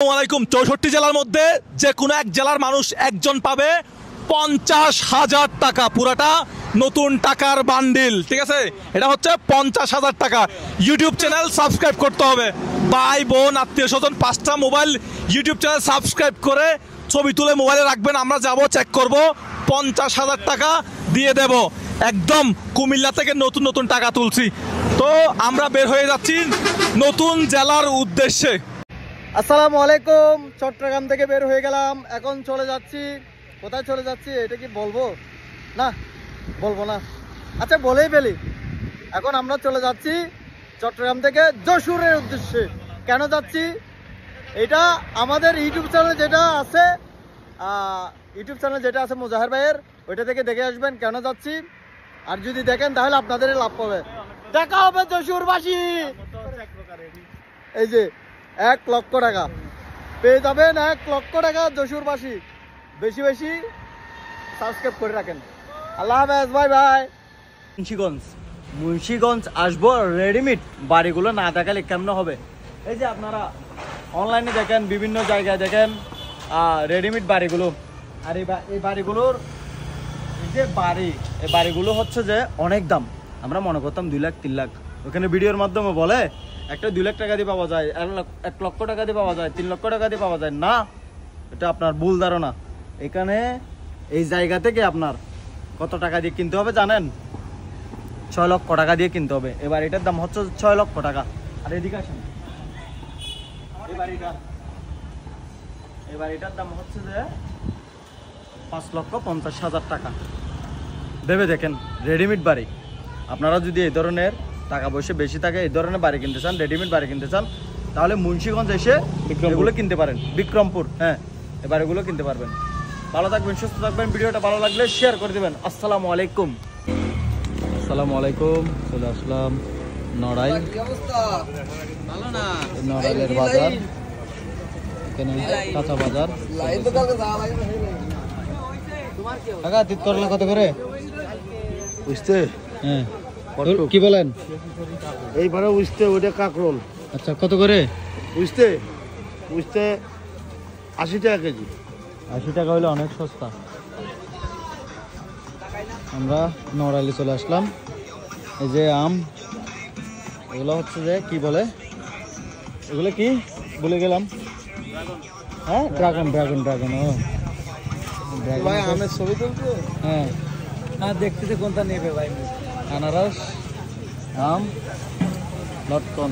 আসসালামু আলাইকুম। 64 জেলার মধ্যে যে কোনো এক জেলার মানুষ একজন পাবে 50,000 টাকা, পুরাটা নতুন টাকার বান্ডিল। ঠিক আছে, এটা হচ্ছে 50,000 টাকা। ইউটিউব চ্যানেল সাবস্ক্রাইব করতে হবে, ভাই বোন আত্মীয় স্বজন 5টা মোবাইল ইউটিউব চ্যানেল সাবস্ক্রাইব করে ছবি তুলে মোবাইলে রাখবেন, আমরা যাব চেক করব, 50,000 টাকা দিয়ে দেব। একদম কুমিল্লা থেকে নতুন নতুন টাকা তুলছি, তো আমরা বের হয়ে যাচ্ছি নতুন জেলার উদ্দেশ্যে। আসসালামু আলাইকুম। চট্টগ্রাম থেকে বের হয়ে গেলাম, এখন চলে যাচ্ছি। কোথায় চলে যাচ্ছি এটা কি বলবো? না, বলবো না। আচ্ছা, বলেই ফেলি। এখন আমরা চলে যাচ্ছি চট্টগ্রাম থেকে যশোরের উদ্দেশ্যে। কেন যাচ্ছি? এটা আমাদের ইউটিউব চ্যানেল যেটা আছে মুজাহের ভাইয়ের, ওইটা থেকে দেখে আসবেন কেন যাচ্ছি। আর যদি দেখেন তাহলে আপনাদের লাভ পাবে। দেখা হবে যশোরবাসী। এই যে 1 লক্ষ টাকা পেয়ে যাবেন, 1 লক্ষ টাকা যশোরবাসী। বেশি বেশি সাবস্ক্রাইব করে রাখেন। আল্লাহ হাফেজ, বাই বাই। মুন্সিগঞ্জ আসবো, রেডিমেড বাড়িগুলো না দেখালে কেমন হবে? এই যে আপনারা অনলাইনে দেখেন, বিভিন্ন জায়গায় দেখেন রেডিমেড বাড়িগুলো। আর এই বাড়িগুলোর যে এই বাড়িগুলো হচ্ছে যে অনেক দাম। আমরা মনে করতাম 2 লাখ 3 লাখ, ওখানে ভিডিওর মাধ্যমে বলে একটা 2 লাখ টাকা দিয়ে পাওয়া যায়, 1 লক্ষ টাকা দিয়ে পাওয়া যায়, 3 লক্ষ টাকা দিয়ে পাওয়া যায়। না, এটা আপনার ভুল ধারণা। এখানে এই জায়গা থেকে আপনার কত টাকা দিয়ে কিনতে হবে জানেন? 6 লক্ষ টাকা দিয়ে কিনতে হবে। এবার এটার দাম হচ্ছে 6 লক্ষ টাকা। আর এদিকে আসেন, এবার এটার দাম হচ্ছে যে 5,50,000 টাকা। ভেবে দেখেন, রেডিমেড বাড়ি। আপনারা যদি এই ধরনের টাকা পয়সা বেশি থাকে, এই ধরনের বাড়ি কিনতে চান, রেডিমেড বাড়ি কিনতে চান, তাহলে মুন্সিগঞ্জ এসে এগুলো কিনতে পারেন। বিক্রমপুর, হ্যাঁ, এই বাড়িগুলো কিনতে পারবেন। ভালো থাকবেন, সুস্থ থাকবেন। ভিডিওটা ভালো লাগলে শেয়ার করে দেবেন। আসসালামু আলাইকুম। আসসালামু আলাইকুম। চলে আসলাম নড়াইল, নড়াইলের বাজার, এখানে কাঁচা বাজার। টাকা তিত করলে কত করে বুঝতে? হ্যাঁ, কি বলেন? এইবারে বুঝতে ওইটা কাকরোল। আচ্ছা, কত করে বুঝতে 80 টাকা কেজি। 80 টাকা হলে অনেক সস্তা। আমরা নড়াইলে চলে আসলাম। এই যে আম, এগুলো হচ্ছে যে কি বলে, এগুলো কি বলে গেলাম? হ্যাঁ, ড্রাগন। ও ভাই আমের ছবি তুলছে। হ্যাঁ, দেখতেছে কোনটা নেবে ভাই? আনারস, আম, লটকন।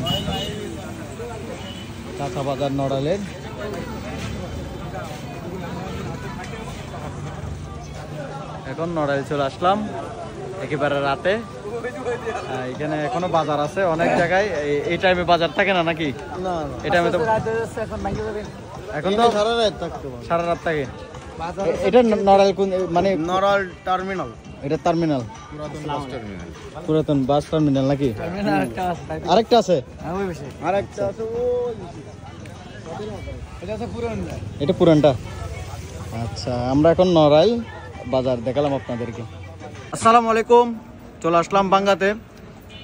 কাঁচা বাজার নড়াইলের। এখন নড়াইল চলে আসলাম একেবারে রাতে। এখানে এখনো বাজার আছে অনেক জায়গায়। এই টাইমে বাজার থাকে না নাকি? না, এই টাইমে তো এখন তো সারা রাত থাকে। এটা নড়াইল কোন, মানে নড়াইল টার্মিনাল? এটা টার্মিনাল, পুরাতন বাস টার্মিনাল নাকি? আরেকটা আছে, এটা পুরানটা। আচ্ছা, আমরা এখন নড়াইল বাজার দেখালাম আপনাদেরকে। আসসালামু আলাইকুম। চলে আসলাম বাঙ্গাতে।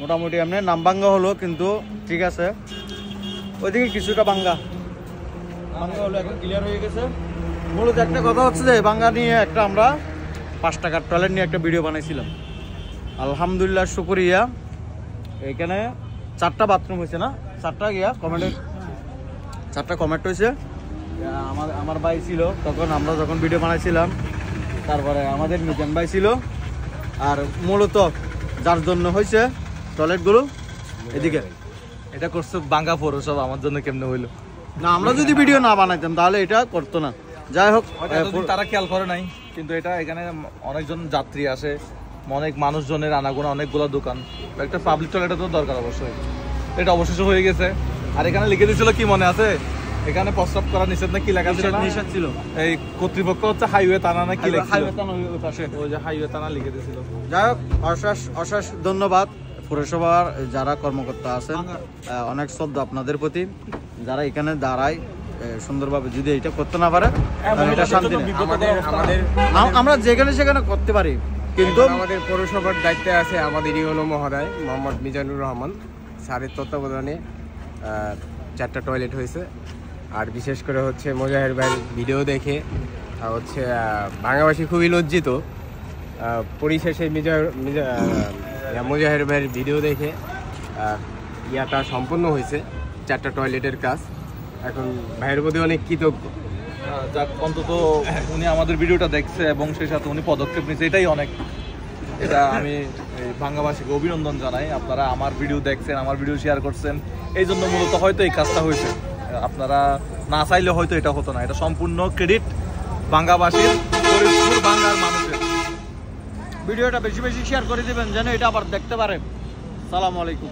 মোটামুটি এমনি নাম বাঙ্গা হলো, কিন্তু ঠিক আছে, ওইদিকে কিছুটা বাঙ্গা হলো, এখন ক্লিয়ার হয়ে গেছে। মূলত একটা কথা হচ্ছে যে বাঙ্গা নিয়ে একটা আমরা 5 টাকার টয়লেট নিয়ে একটা ভিডিও বানাইছিলাম। আলহামদুলিল্লাহ, শুকরিয়া। এখানে 4টা বাথরুম হয়েছে না? 4টা কমেন্ট হয়েছে। আমার ভাই ছিল তখন, আমরা যখন ভিডিও বানাইছিলাম, তারপরে আমাদের মিজান ভাই ছিল। আর মূলত যার জন্য হয়েছে টয়লেটগুলো এদিকে, এটা করছে বাঙ্গা পৌরসভা। আমার জন্য কেমনে হইলো? না, আমরা যদি ভিডিও না বানাইতাম তাহলে এটা করতো না। যাই হোক, তারা খেয়াল করে নাই, কিন্তু এটা এখানে অনেকজন যাত্রী আসে, অনেক মানুষজনের আনাগোনা, অনেকগুলো দোকান, একটা পাবলিক টয়লেট তো দরকার অবশ্যই। এটা অবশেষে হয়ে গেছে। আর এখানে লিখে দিয়েছিল, কি মনে আছে? এখানে প্রস্তাব করা নিষেধ না কি লেখা ছিল? নিষেধ ছিল। এই কর্তৃপক্ষ হচ্ছে হাইওয়ে থানা না কি লেখা? ওই যে হাইওয়ে থানা লিখে দিয়েছিল। যাই হোক, অশেষ ধন্যবাদ পৌরসভার যারা কর্মকর্তা আছেন, অনেক শ্রদ্ধা আপনাদের প্রতি। যারা এখানে দাঁড়ায় সুন্দরভাবে, যদি এটা করতে না পারে এটা শান্তি নেই। আমরা যেখানে সেখানে করতে পারি, কিন্তু আমাদের পৌরসভার দায়িত্বে আছে আমাদেরই হলো মহোদয় মোহাম্মদ মিজানুর রহমান স্যারের তত্ত্বাবধানে 4টা টয়লেট হয়েছে। আর বিশেষ করে হচ্ছে মুজাহির ভাইয়ের ভিডিও দেখে হচ্ছে বাংলাবাসী খুবই লজ্জিত। পরিশেষে মুজাহির ভাইয়ের ভিডিও দেখে ইয়াটা সম্পূর্ণ হয়েছে, 4টা টয়লেটের কাজ। এখন ভাইয়ের প্রতি অনেক কৃতজ্ঞ। যাক, অন্তত উনি আমাদের ভিডিওটা দেখছে এবং সেই সাথে উনি পদক্ষেপ নিচ্ছে, এটাই অনেক। এটা আমি এই বাংলাভাষীকে অভিনন্দন জানাই। আপনারা আমার ভিডিও দেখছেন, আমার ভিডিও শেয়ার করছেন, এই জন্য মূলত হয়তো এই কাজটা হয়েছে। আপনারা না চাইলে হয়তো এটা হতো না। এটা সম্পূর্ণ ক্রেডিট বাংলাভাষীর, ফরিদপুর বাংলার মানুষের। ভিডিওটা বেশি বেশি শেয়ার করে দিবেন যেন এটা আবার দেখতে পারেন। সালাম আলাইকুম।